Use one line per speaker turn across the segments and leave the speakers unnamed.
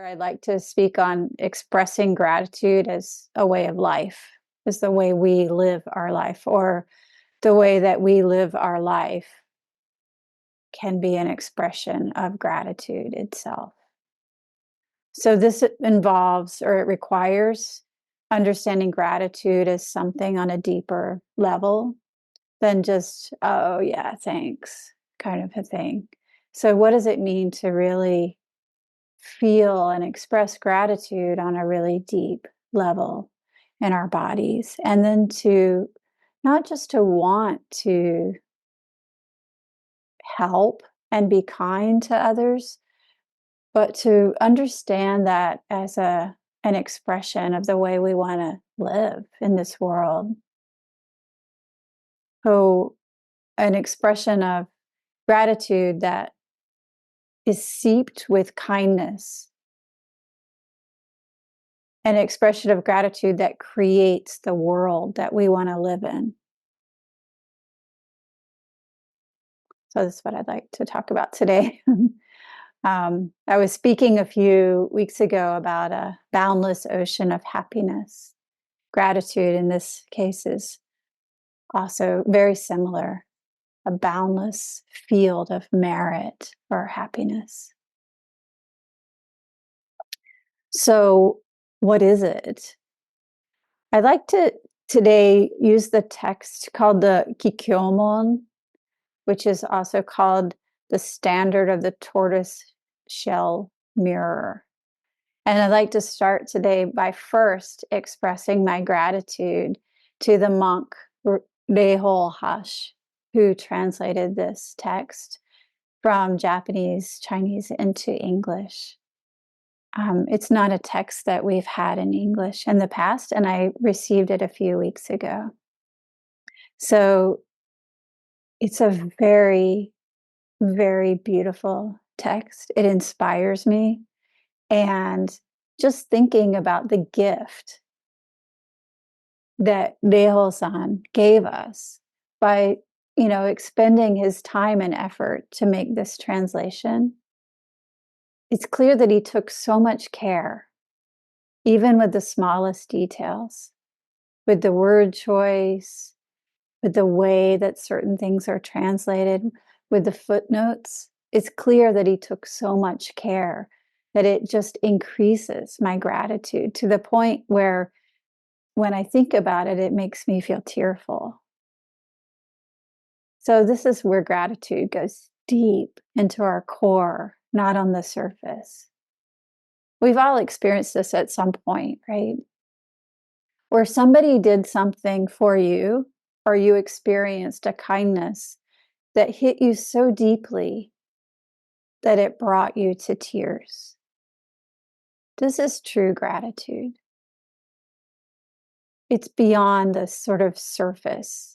I'd like to speak on expressing gratitude as a way of life, as the way we live our life, or the way that we live our life can be an expression of gratitude itself. So, this involves or it requires understanding gratitude as something on a deeper level than just, oh, yeah, thanks, kind of a thing. So, what does it mean to really feel and express gratitude on a really deep level in our bodies? And then to not just to want to help and be kind to others, but to understand that as an expression of the way we want to live in this world. So, an expression of gratitude that is seeped with kindness, an expression of gratitude that creates the world that we want to live in. So, that's what I'd like to talk about today. I was speaking a few weeks ago about a boundless ocean of happiness. Gratitude in this case is also very similar, a boundless field of merit for happiness. So, what is it? I'd like to today use the text called the Kikyomon, which is also called the standard of the tortoise-shell mirror. And I'd like to start today by first expressing my gratitude to the monk Reihō Haasch, who translated this text from Japanese, Chinese into English. It's not a text that we've had in English in the past, and I received it a few weeks ago. So it's a very, very beautiful text. It inspires me. And just thinking about the gift that Reihō-san gave us by, expending his time and effort to make this translation, it's clear that he took so much care, even with the smallest details, with the word choice, with the way that certain things are translated, with the footnotes. It's clear that he took so much care that it just increases my gratitude to the point where when I think about it, it makes me feel tearful. So this is where gratitude goes deep into our core, not on the surface. We've all experienced this at some point, right? Where somebody did something for you, or you experienced a kindness that hit you so deeply that it brought you to tears. This is true gratitude. It's beyond the sort of surface.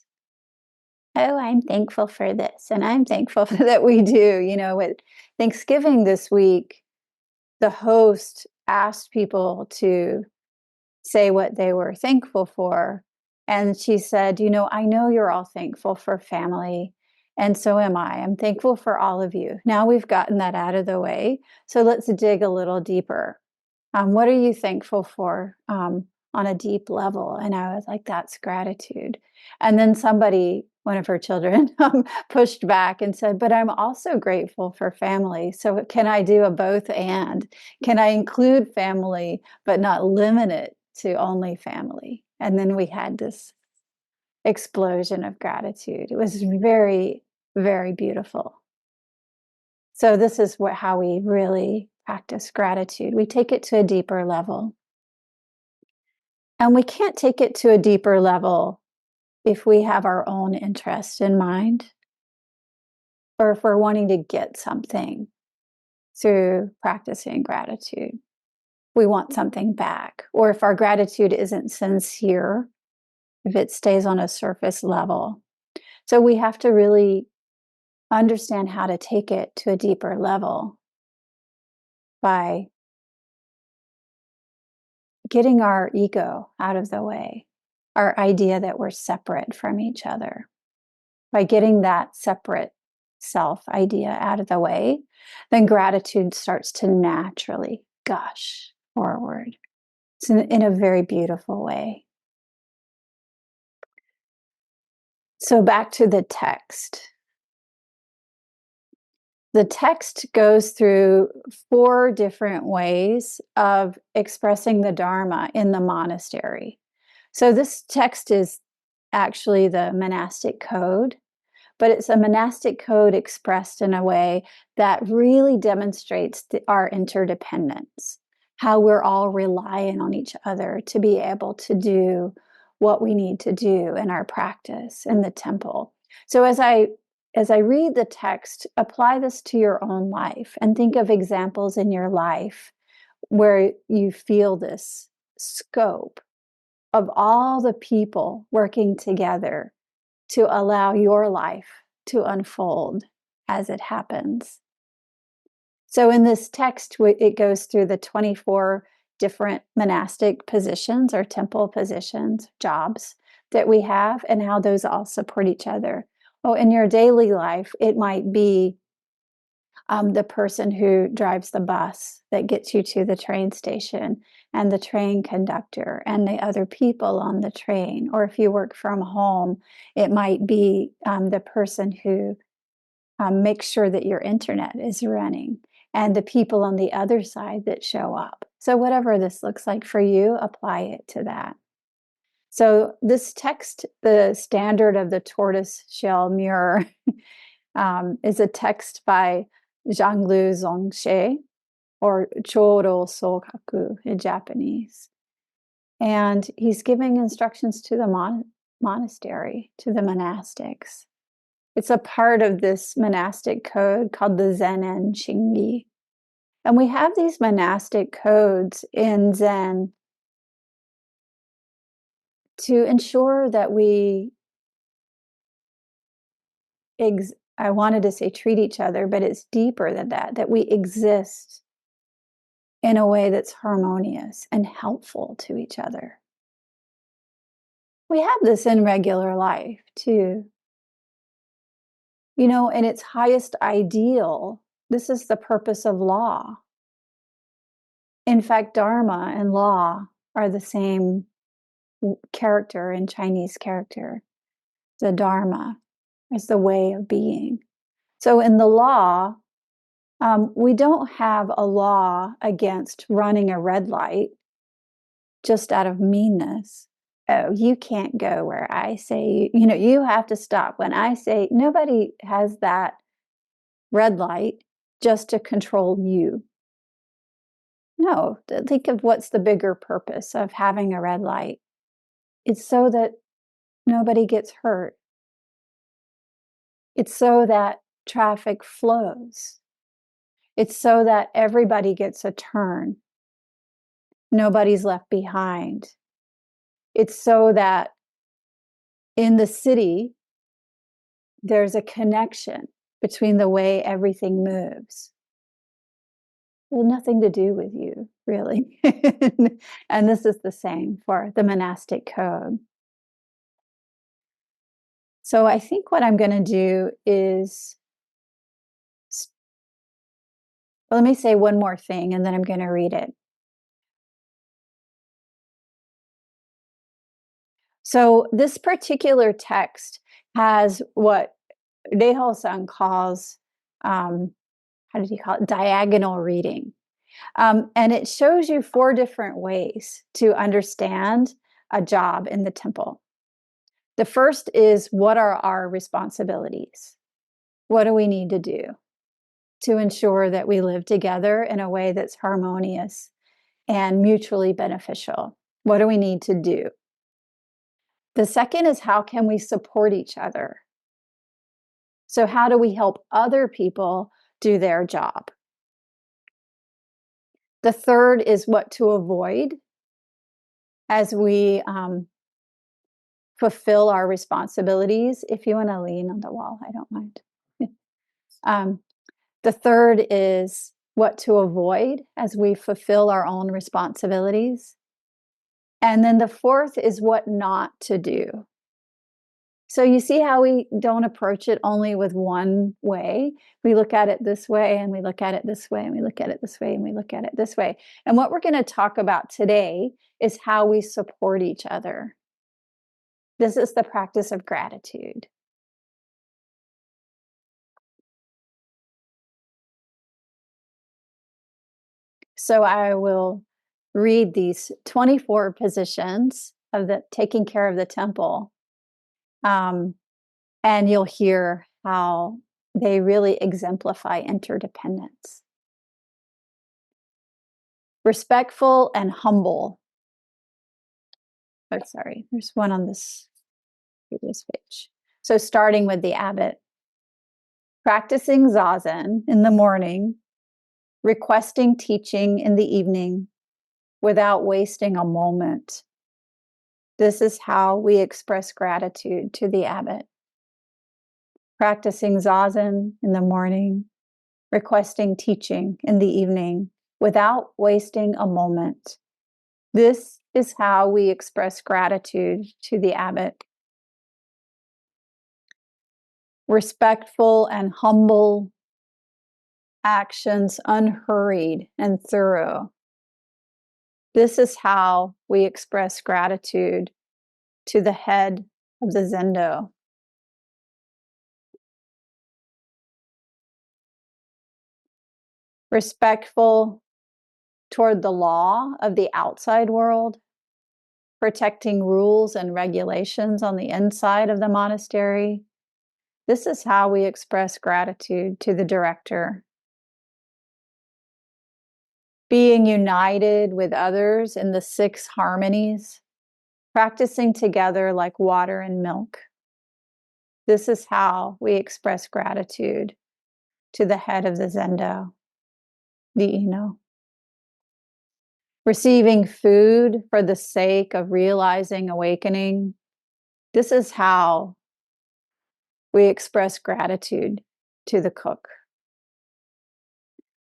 Oh, I'm thankful for this, and I'm thankful that we do. With Thanksgiving this week, the host asked people to say what they were thankful for. And she said, I know you're all thankful for family, and so am I. I'm thankful for all of you. Now we've gotten that out of the way, so let's dig a little deeper. What are you thankful for on a deep level? And I was like, that's gratitude. And then one of her children, pushed back and said, but I'm also grateful for family. So can I do a both and? Can I include family, but not limit it to only family? And then we had this explosion of gratitude. It was very, very beautiful. So this is how we really practice gratitude. We take it to a deeper level. And we can't take it to a deeper level if we have our own interest in mind, or if we're wanting to get something through practicing gratitude. We want something back, or if our gratitude isn't sincere, if it stays on a surface level. So we have to really understand how to take it to a deeper level by getting our ego out of the way, our idea that we're separate from each other. By getting that separate self idea out of the way, then gratitude starts to naturally gush forward. It's in a very beautiful way. So back to the text. The text goes through 4 different ways of expressing the Dharma in the monastery. So this text is actually the monastic code, but it's a monastic code expressed in a way that really demonstrates our interdependence, how we're all relying on each other to be able to do what we need to do in our practice in the temple. So as I read the text, apply this to your own life and think of examples in your life where you feel this scope of all the people working together to allow your life to unfold as it happens. So in this text, it goes through the 24 different monastic positions or temple positions, jobs that we have, and how those all support each other. Oh, in your daily life, it might be the person who drives the bus that gets you to the train station, and the train conductor, and the other people on the train. Or if you work from home, it might be the person who makes sure that your internet is running, and the people on the other side that show up. So whatever this looks like for you, apply it to that. So this text, the standard of the Tortoise-Shell mirror, is a text by Zhanglu Zongxie, or Chōro Sokaku in Japanese. And he's giving instructions to the monastery, to the monastics. It's a part of this monastic code called the Zen Shingi. And we have these monastic codes in Zen to ensure that we, I wanted to say treat each other, but it's deeper than that, that we exist in a way that's harmonious and helpful to each other. We have this in regular life too. You know, in its highest ideal, this is the purpose of law. In fact, Dharma and law are the same character in Chinese character. The Dharma is the way of being. So in the law, we don't have a law against running a red light just out of meanness. Oh, you can't go where I say, you have to stop when I say. Nobody has that red light just to control you. No, think of what's the bigger purpose of having a red light. It's so that nobody gets hurt. It's so that traffic flows. It's so that everybody gets a turn. Nobody's left behind. It's so that in the city, there's a connection between the way everything moves. It has nothing to do with you, really. And this is the same for the monastic code. So I think what I'm going to do is, let me say one more thing and then I'm going to read it. So this particular text has what Reihō-san calls, how did he call it? Diagonal reading. And it shows you 4 different ways to understand a job in the temple. The first is, what are our responsibilities? What do we need to do to ensure that we live together in a way that's harmonious and mutually beneficial? What do we need to do? The second is, how can we support each other? So how do we help other people do their job? The third is what to avoid as we fulfill our responsibilities. If you want to lean on the wall, I don't mind. The third is what to avoid as we fulfill our own responsibilities. And then the fourth is what not to do. So you see how we don't approach it only with one way. We look at it this way, and we look at it this way, and we look at it this way, and we look at it this way. And what we're going to talk about today is how we support each other. This is the practice of gratitude. So I will read these 24 positions of the taking care of the temple. And you'll hear how they really exemplify interdependence. Respectful and humble. Oh, sorry, there's one on this previous page. So starting with the abbot. Practicing zazen in the morning, requesting teaching in the evening without wasting a moment. This is how we express gratitude to the abbot. Practicing zazen in the morning, requesting teaching in the evening without wasting a moment. This is how we express gratitude to the abbot. Respectful and humble actions, unhurried and thorough. This is how we express gratitude to the head of the zendo. Respectful toward the law of the outside world, protecting rules and regulations on the inside of the monastery. This is how we express gratitude to the director. Being united with others in the 6 harmonies, practicing together like water and milk. This is how we express gratitude to the head of the zendo, the Ino. Receiving food for the sake of realizing awakening. This is how we express gratitude to the cook.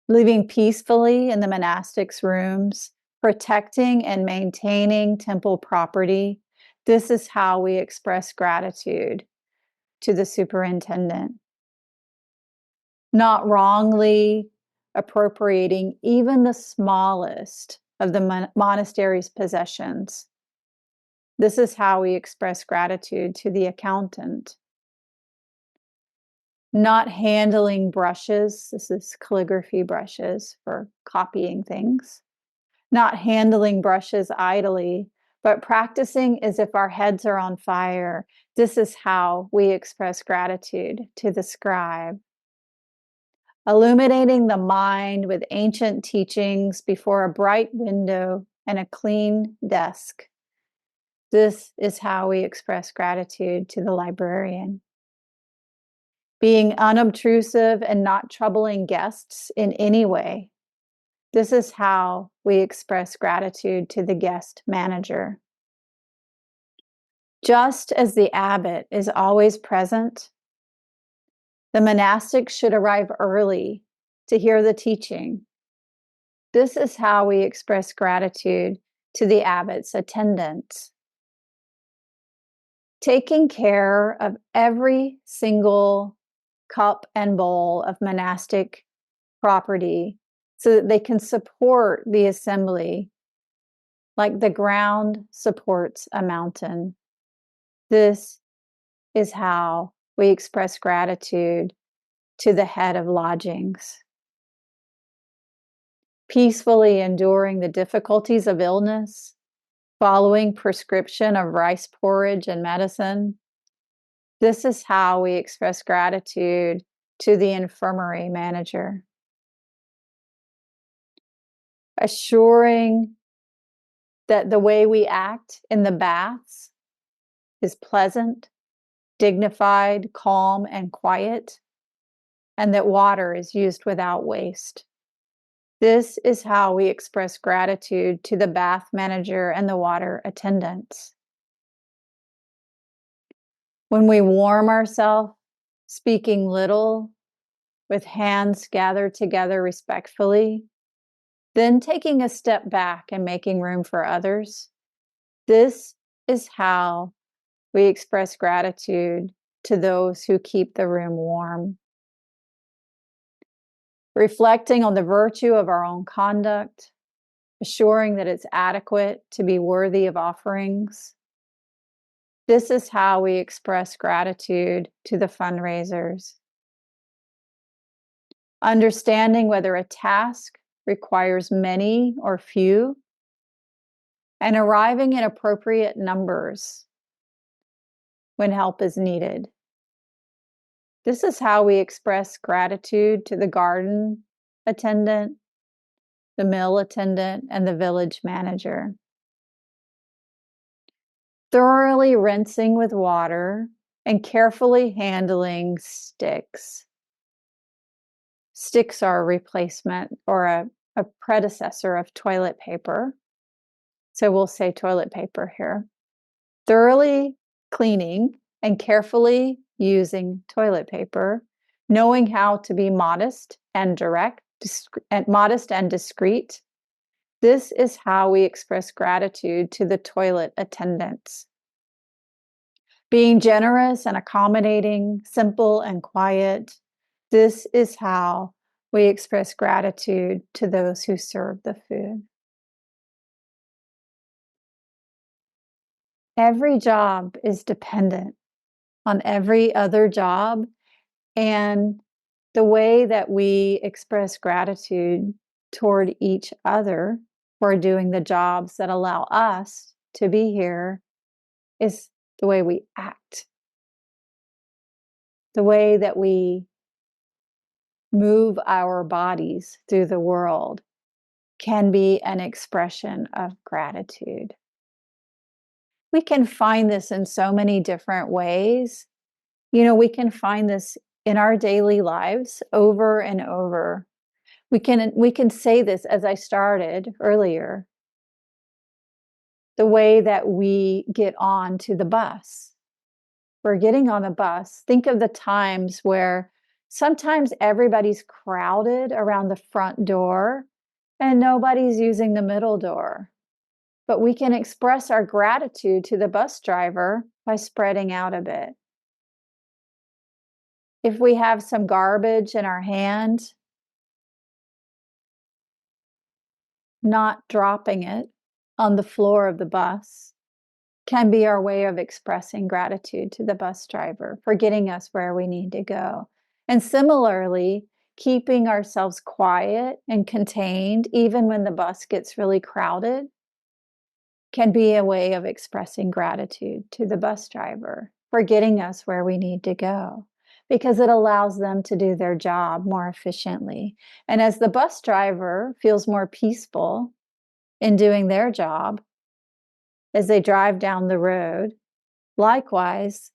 Living peacefully in the monastics' rooms, protecting and maintaining temple property. This is how we express gratitude to the superintendent. Not wrongly appropriating even the smallest of the monastery's possessions. This is how we express gratitude to the accountant. Not handling brushes. This is calligraphy brushes for copying things. Not handling brushes idly, but practicing as if our heads are on fire. This is how we express gratitude to the scribe. Illuminating the mind with ancient teachings before a bright window and a clean desk. This is how we express gratitude to the librarian. Being unobtrusive and not troubling guests in any way. This is how we express gratitude to the guest manager. Just as the abbot is always present, the monastics should arrive early to hear the teaching. This is how we express gratitude to the abbot's attendants. Taking care of every single cup and bowl of monastic property so that they can support the assembly like the ground supports a mountain. This is how we express gratitude to the head of lodgings. Peacefully enduring the difficulties of illness, following prescription of rice porridge and medicine. This is how we express gratitude to the infirmary manager. Assuring that the way we act in the baths is pleasant, dignified, calm, and quiet, and that water is used without waste. This is how we express gratitude to the bath manager and the water attendants. When we warm ourselves, speaking little, with hands gathered together respectfully, then taking a step back and making room for others. This is how we express gratitude to those who keep the room warm. Reflecting on the virtue of our own conduct, assuring that it's adequate to be worthy of offerings. This is how we express gratitude to the fundraisers. Understanding whether a task requires many or few, and arriving in appropriate numbers when help is needed. This is how we express gratitude to the garden attendant, the mill attendant, and the village manager. Thoroughly rinsing with water and carefully handling sticks. Sticks are a replacement or a predecessor of toilet paper. So we'll say toilet paper here. Thoroughly cleaning and carefully using toilet paper, knowing how to be modest and direct, modest and discreet. This is how we express gratitude to the toilet attendants. Being generous and accommodating, simple and quiet. This is how we express gratitude to those who serve the food. Every job is dependent on every other job, and the way that we express gratitude toward each other for doing the jobs that allow us to be here is the way we act, the way that we move our bodies through the world can be an expression of gratitude. We can find this in so many different ways. We can find this in our daily lives over and over. We can say this, as I started earlier, the way that we get on to the bus. We're getting on a bus. Think of the times where sometimes everybody's crowded around the front door and nobody's using the middle door. But we can express our gratitude to the bus driver by spreading out a bit. If we have some garbage in our hand, not dropping it on the floor of the bus can be our way of expressing gratitude to the bus driver for getting us where we need to go. And similarly, keeping ourselves quiet and contained, even when the bus gets really crowded, can be a way of expressing gratitude to the bus driver for getting us where we need to go, because it allows them to do their job more efficiently. And as the bus driver feels more peaceful in doing their job as they drive down the road, likewise,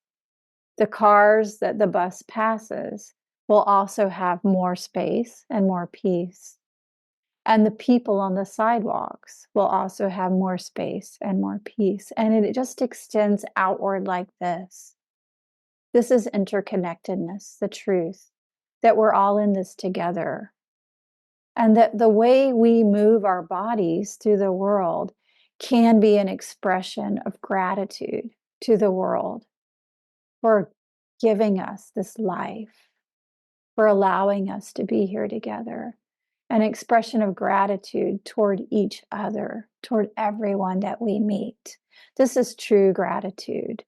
the cars that the bus passes will also have more space and more peace. And the people on the sidewalks will also have more space and more peace. And it just extends outward like this. This is interconnectedness, the truth that we're all in this together. And that the way we move our bodies through the world can be an expression of gratitude to the world for giving us this life, for allowing us to be here together. An expression of gratitude toward each other, toward everyone that we meet. This is true gratitude.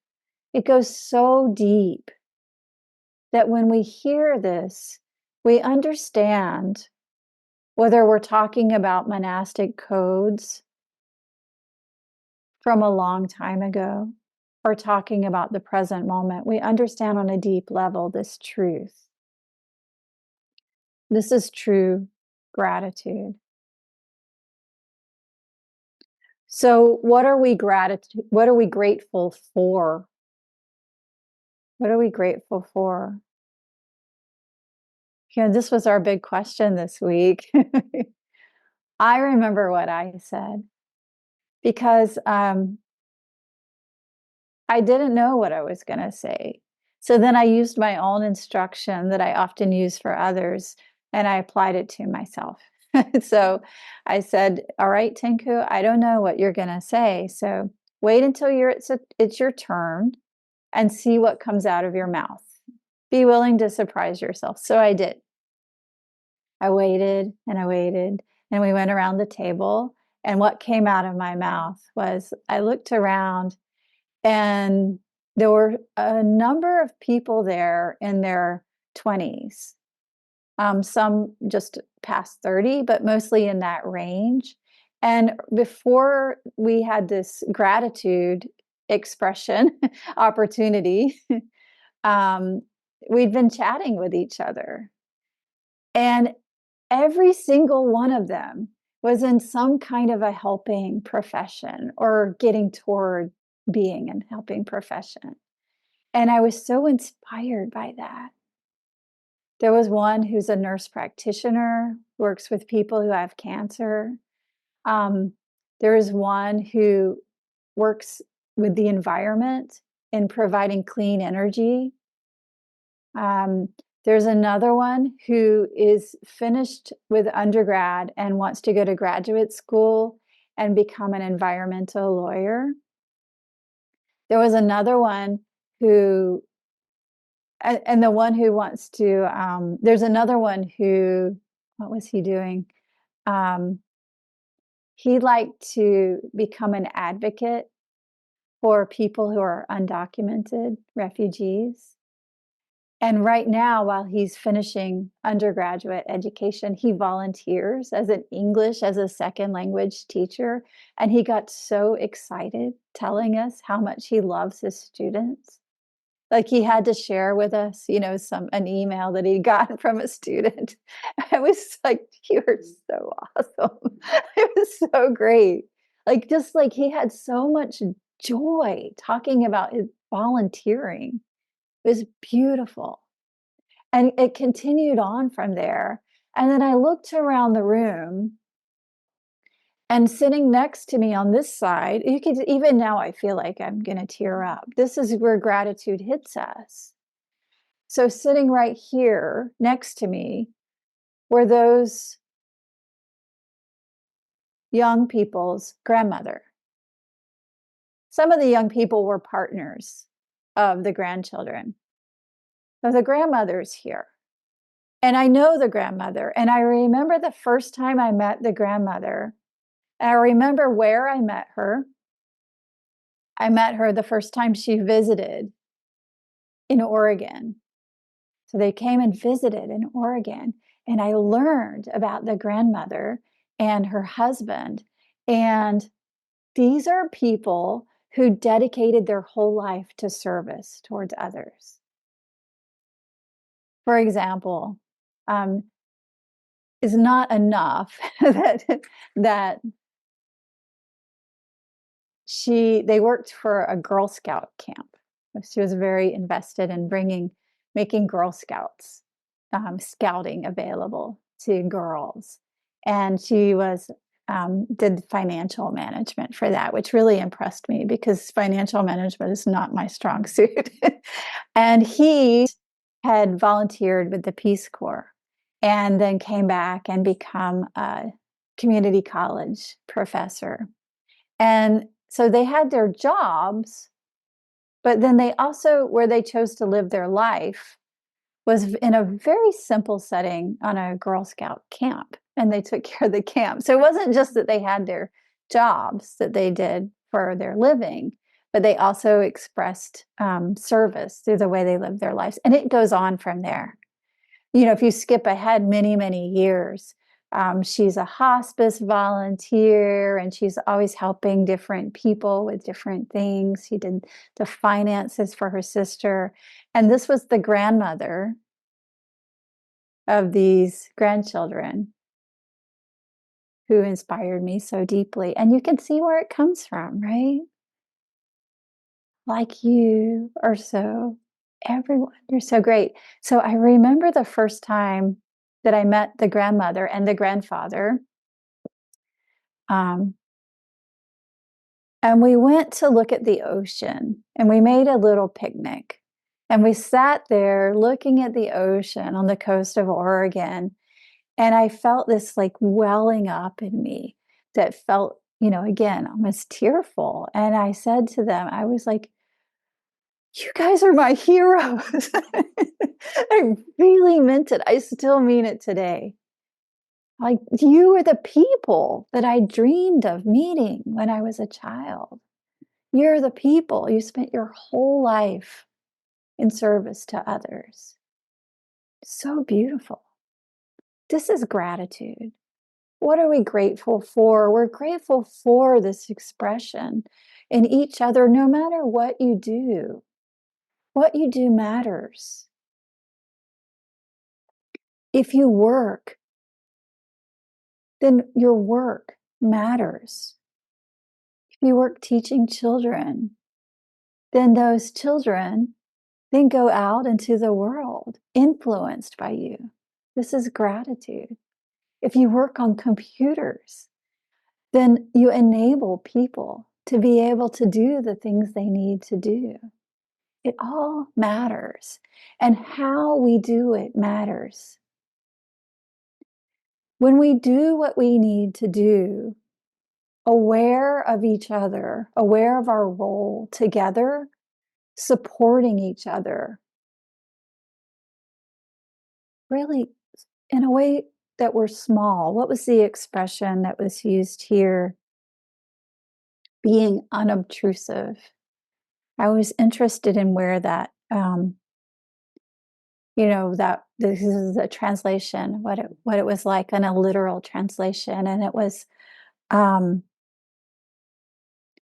It goes so deep that when we hear this, we understand whether we're talking about monastic codes from a long time ago or talking about the present moment. We understand on a deep level this truth. This is true gratitude. So what are we grateful for? What are we grateful for? This was our big question this week. I remember what I said because I didn't know what I was going to say. So then I used my own instruction that I often use for others, and I applied it to myself. So I said, all right, Tenku, I don't know what you're going to say. So wait until it's your turn. and see what comes out of your mouth. Be willing to surprise yourself. So I did. I waited and I waited, and we went around the table. And what came out of my mouth was I looked around, and there were a number of people there in their 20s, some just past 30, but mostly in that range. And before we had this gratitude expression opportunity, um, we'd been chatting with each other. And every single one of them was in some kind of a helping profession or getting toward being a helping profession. And I was so inspired by that. There was one who's a nurse practitioner, works with people who have cancer. Um, there is one who works with the environment in providing clean energy. Um, there's another one who is finished with undergrad and wants to go to graduate school and become an environmental lawyer. There was another one who, and the one who wants to, there's another one who, what was he doing? He'd like to become an advocate for people who are undocumented refugees. And right now, while he's finishing undergraduate education, he volunteers as an English as a second language teacher. And he got so excited telling us how much he loves his students. Like he had to share with us, an email that he'd gotten from a student. I was like, "You're so awesome." It was so great. Like, just like he had so much joy talking about his volunteering. It was beautiful. And it continued on from there. And then I looked around the room, and sitting next to me on this side, you could, even now I feel like I'm going to tear up. This is where gratitude hits us. So sitting right here next to me were those young people's grandmother. Some of the young people were partners of the grandchildren. But the grandmother's here. And I know the grandmother. And I remember the first time I met the grandmother. And I remember where I met her. I met her the first time she visited in Oregon. So they came and visited in Oregon. And I learned about the grandmother and her husband. And these are people who dedicated their whole life to service towards others. For example, is not enough that they worked for a Girl Scout camp. She was very invested in making Girl Scouts scouting available to girls, and she did financial management for that, which really impressed me because financial management is not my strong suit. And he had volunteered with the Peace Corps and then came back and become a community college professor. And so they had their jobs, but then they also, where they chose to live their life was in a very simple setting on a Girl Scout camp, and they took care of the camp. So it wasn't just that they had their jobs that they did for their living, but they also expressed service through the way they lived their lives. And it goes on from there. If you skip ahead many, many years, she's a hospice volunteer, and she's always helping different people with different things. She did the finances for her sister. And this was the grandmother of these grandchildren who inspired me so deeply. And you can see where it comes from, right? Like you are so, everyone, you're so great. So I remember the first time that I met the grandmother and the grandfather. And we went to look at the ocean, and we made a little picnic. And we sat there looking at the ocean on the coast of Oregon. And I felt this like welling up in me that felt, again, almost tearful. And I said to them, I was like, You guys are my heroes. I really meant it. I still mean it today. Like, you are the people that I dreamed of meeting when I was a child. You're the people. You spent your whole life in service to others. So beautiful. This is gratitude. What are we grateful for? We're grateful for this expression in each other, no matter what you do. What you do matters. If you work, then your work matters. If you work teaching children, then those children then go out into the world influenced by you. This is gratitude. If you work on computers, then you enable people to be able to do the things they need to do. It all matters. And how we do it matters. When we do what we need to do, aware of each other, aware of our role together, supporting each other, really in a way that we're small. What was the expression that was used here? Being unobtrusive. I was interested in where that, that this is a translation, what it was like in a literal translation, and it was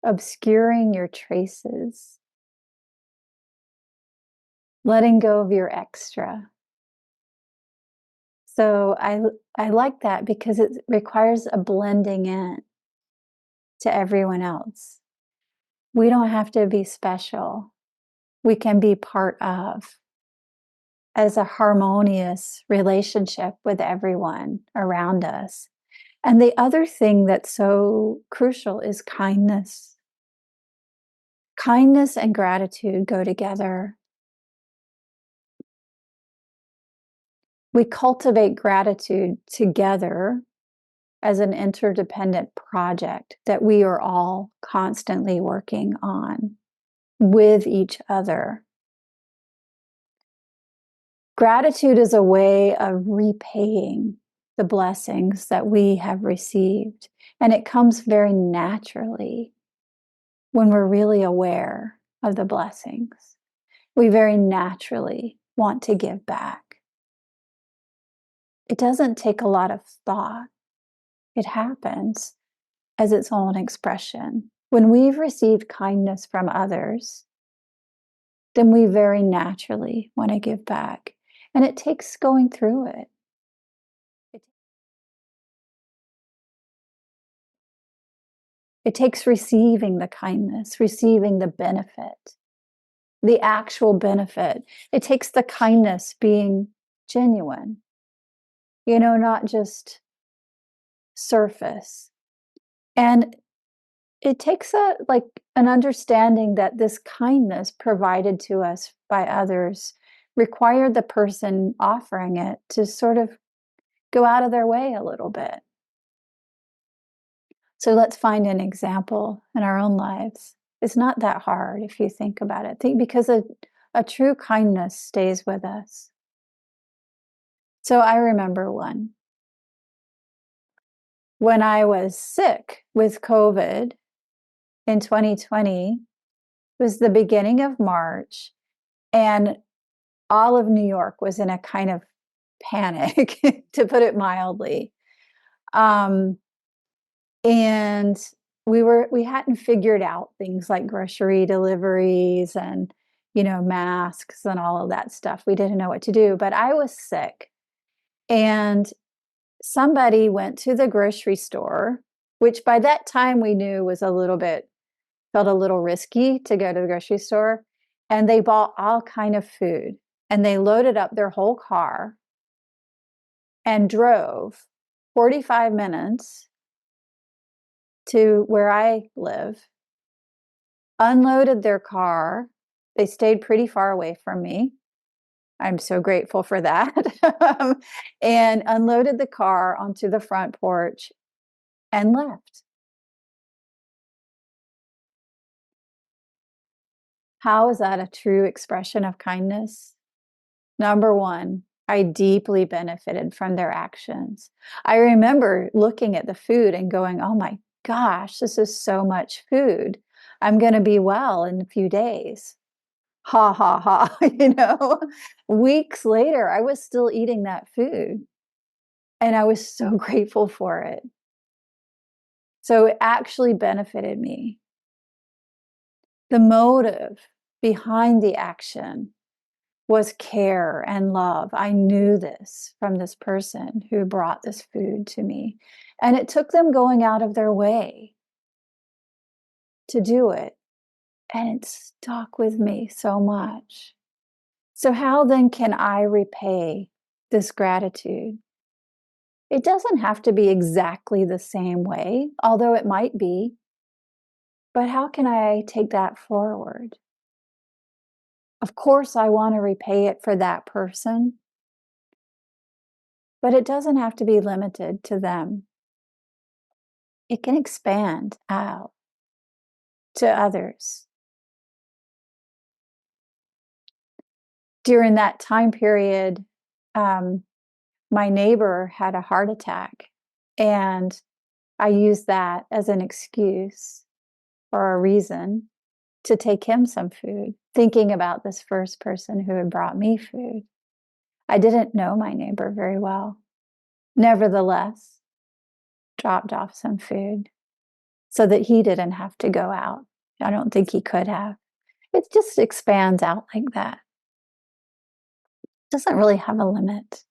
obscuring your traces, letting go of your extra. So I like that because it requires a blending in to everyone else. We don't have to be special. We can be part of as a harmonious relationship with everyone around us. And the other thing that's so crucial is kindness. Kindness and gratitude go together. We cultivate gratitude together as an interdependent project that we are all constantly working on with each other. Gratitude is a way of repaying the blessings that we have received, and it comes very naturally when we're really aware of the blessings. We very naturally want to give back. It doesn't take a lot of thought. It happens as its own expression. When we've received kindness from others, then we very naturally want to give back. And it takes going through it. It takes receiving the kindness, receiving the benefit, the actual benefit. It takes the kindness being genuine, not just surface. And it takes an understanding that this kindness provided to us by others required the person offering it to sort of go out of their way a little bit. So let's find an example in our own lives. It's not that hard if you think about it. Because a true kindness stays with us. So I remember one. When I was sick with COVID in 2020, it was the beginning of March, and all of New York was in a kind of panic, to put it mildly. And we hadn't figured out things like grocery deliveries and, masks and all of that stuff. We didn't know what to do, but I was sick. And somebody went to the grocery store, which by that time we knew was felt a little risky to go to the grocery store. And they bought all kind of food, and they loaded up their whole car and drove 45 minutes to where I live, unloaded their car. They stayed pretty far away from me. I'm so grateful for that. And unloaded the car onto the front porch and left. How is that a true expression of kindness? Number one, I deeply benefited from their actions. I remember looking at the food and going, oh my gosh, this is so much food. I'm going to be well in a few days. Ha ha ha. Weeks later, I was still eating that food and I was so grateful for it. So it actually benefited me. The motive behind the action was care and love. I knew this from this person who brought this food to me. And it took them going out of their way to do it. And it stuck with me so much. So, how then can I repay this gratitude? It doesn't have to be exactly the same way, although it might be. But how can I take that forward? Of course, I want to repay it for that person, but it doesn't have to be limited to them. It can expand out to others. During that time period, my neighbor had a heart attack, and I used that as an excuse or a reason to take him some food, thinking about this first person who had brought me food. I didn't know my neighbor very well. Nevertheless, dropped off some food so that he didn't have to go out. I don't think he could have. It just expands out like that. It doesn't really have a limit.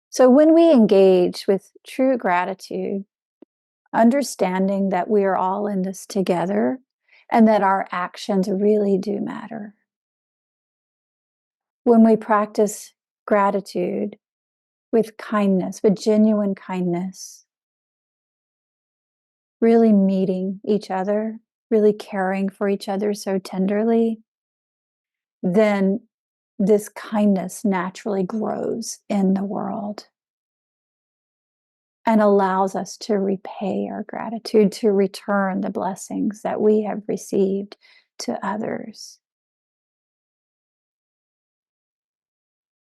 So when we engage with true gratitude, understanding that we are all in this together and that our actions really do matter. When we practice gratitude with kindness, with genuine kindness, really meeting each other, really caring for each other so tenderly, then this kindness naturally grows in the world and allows us to repay our gratitude, to return the blessings that we have received to others.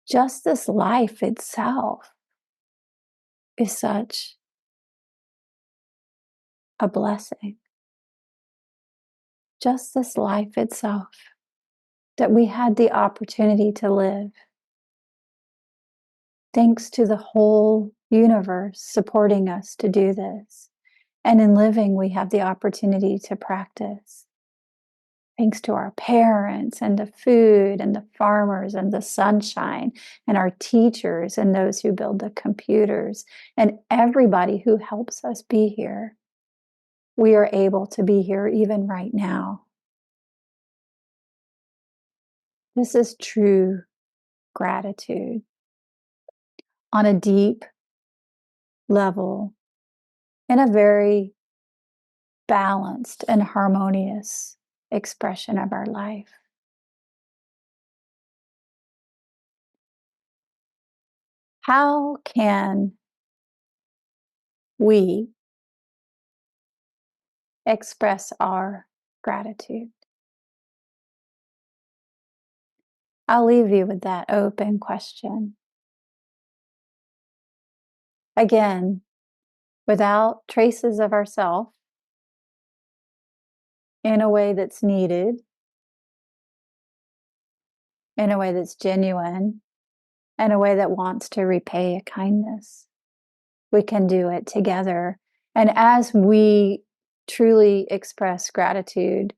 Just this life itself is such a blessing. Just this life itself that we had the opportunity to live. Thanks to the whole universe supporting us to do this. And in living, we have the opportunity to practice. Thanks to our parents and the food and the farmers and the sunshine and our teachers and those who build the computers and everybody who helps us be here. We are able to be here even right now. This is true gratitude on a deep level in a very balanced and harmonious expression of our life. How can we express our gratitude? I'll leave you with that open question. Again, without traces of ourself, in a way that's needed, in a way that's genuine, in a way that wants to repay a kindness. We can do it together. And as we truly express gratitude,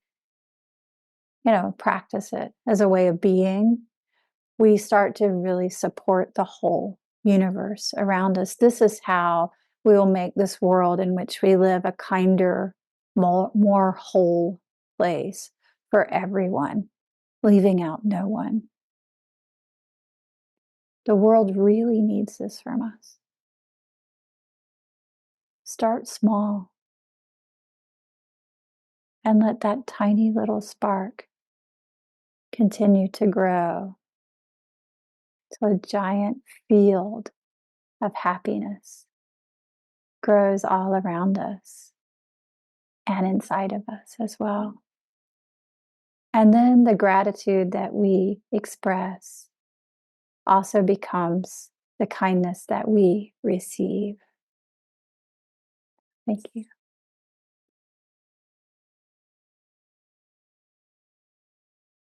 practice it as a way of being, we start to really support the whole universe around us. This is how we will make this world in which we live a kinder, more whole place for everyone, leaving out no one. The world really needs this from us. Start small and let that tiny little spark continue to grow to a giant field of happiness grows all around us and inside of us as well. And then the gratitude that we express also becomes the kindness that we receive. Thank you.